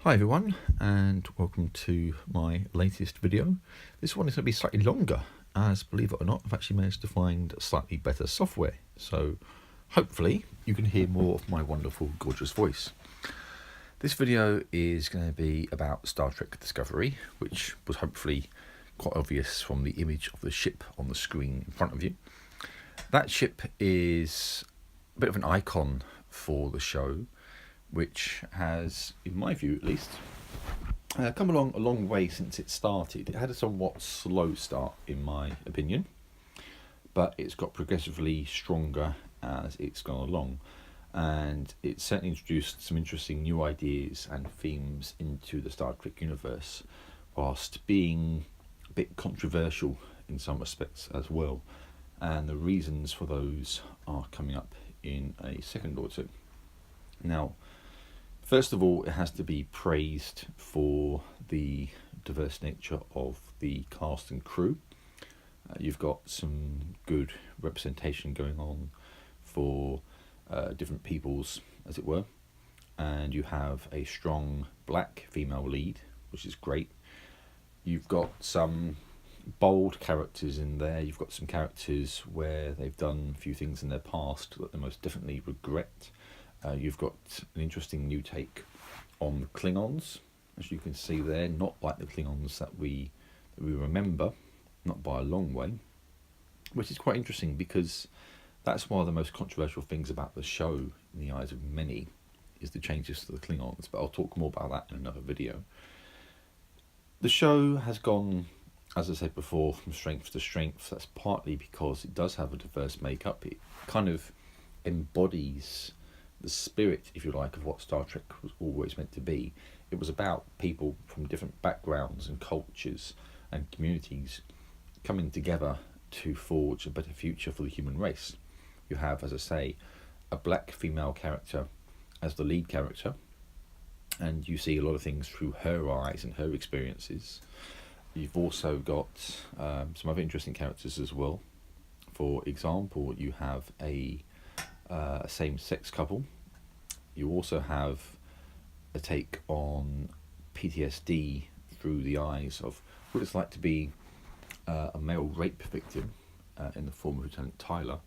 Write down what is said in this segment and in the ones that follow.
Hi everyone, and welcome to my latest video. This one is going to be slightly longer, as believe it or not, I've actually managed to find slightly better software, so hopefully you can hear more of my wonderful, gorgeous voice. This video is going to be about Star Trek Discovery, which was hopefully quite obvious from the image of the ship on the screen in front of you. That ship is a bit of an icon for the show, which has, in my view at least, come along a long way since it started. It had a somewhat slow start, in my opinion, but it's got progressively stronger as it's gone along, and it's certainly introduced some interesting new ideas and themes into the Star Trek universe, whilst being a bit controversial in some respects as well, and the reasons for those are coming up in a second or two. Now, first of all, it has to be praised for the diverse nature of the cast and crew. You've got some good representation going on for different peoples, as it were, and you have a strong black female lead, which is great. You've got some bold characters in there. You've got some characters where they've done a few things in their past that they most definitely regret. You've got an interesting new take on the Klingons, as you can see there, not like the Klingons that we remember, not by a long way, which is quite interesting because that's one of the most controversial things about the show in the eyes of many, is the changes to the Klingons, but I'll talk more about that in another video. The show has gone, as I said before, from strength to strength. That's partly because it does have a diverse makeup. It kind of embodies the spirit, if you like, of what Star Trek was always meant to be. It was about people from different backgrounds and cultures and communities coming together to forge a better future for the human race. You have, as I say, a black female character as the lead character, and you see a lot of things through her eyes and her experiences. You've also got some other interesting characters as well. For example, you have a same-sex couple. You also have a take on PTSD through the eyes of what it's like to be a male rape victim in the form of Lieutenant Tyler,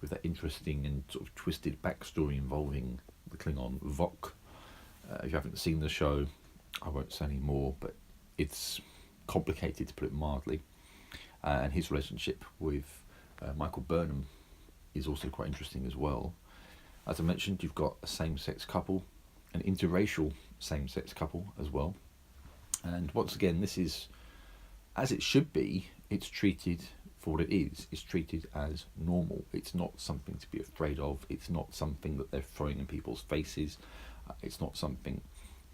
with that interesting and sort of twisted backstory involving the Klingon Vok. If you haven't seen the show, I won't say any more, but it's complicated, to put it mildly, and his relationship with Michael Burnham is also quite interesting as well. As I mentioned, you've got a same-sex couple, an interracial same-sex couple as well. And once again, this is, as it should be, it's treated for what it is. It's treated as normal. It's not something to be afraid of. It's not something that they're throwing in people's faces. It's not something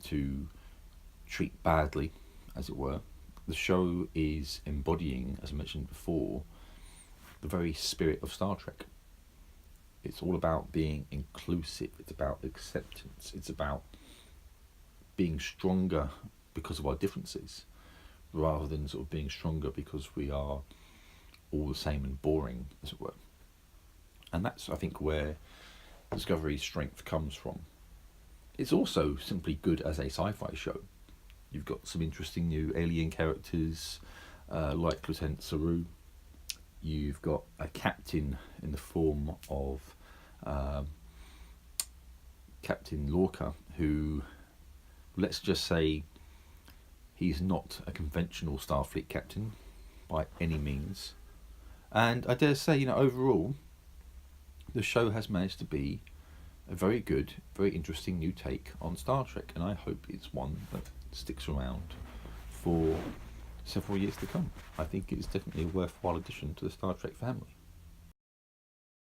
to treat badly, as it were. The show is embodying, as I mentioned before, the very spirit of Star Trek. It's all about being inclusive. It's about acceptance. It's about being stronger because of our differences, rather than sort of being stronger because we are all the same and boring, as it were. And that's, I think, where Discovery's strength comes from. It's also simply good as a sci-fi show. You've got some interesting new alien characters, like Lieutenant Saru. You've got a captain in the form of Captain Lorca, who, let's just say, he's not a conventional Starfleet captain by any means. And I dare say, overall, the show has managed to be a very good, very interesting new take on Star Trek, and I hope it's one that sticks around for several years to come. I think it's definitely a worthwhile addition to the Star Trek family.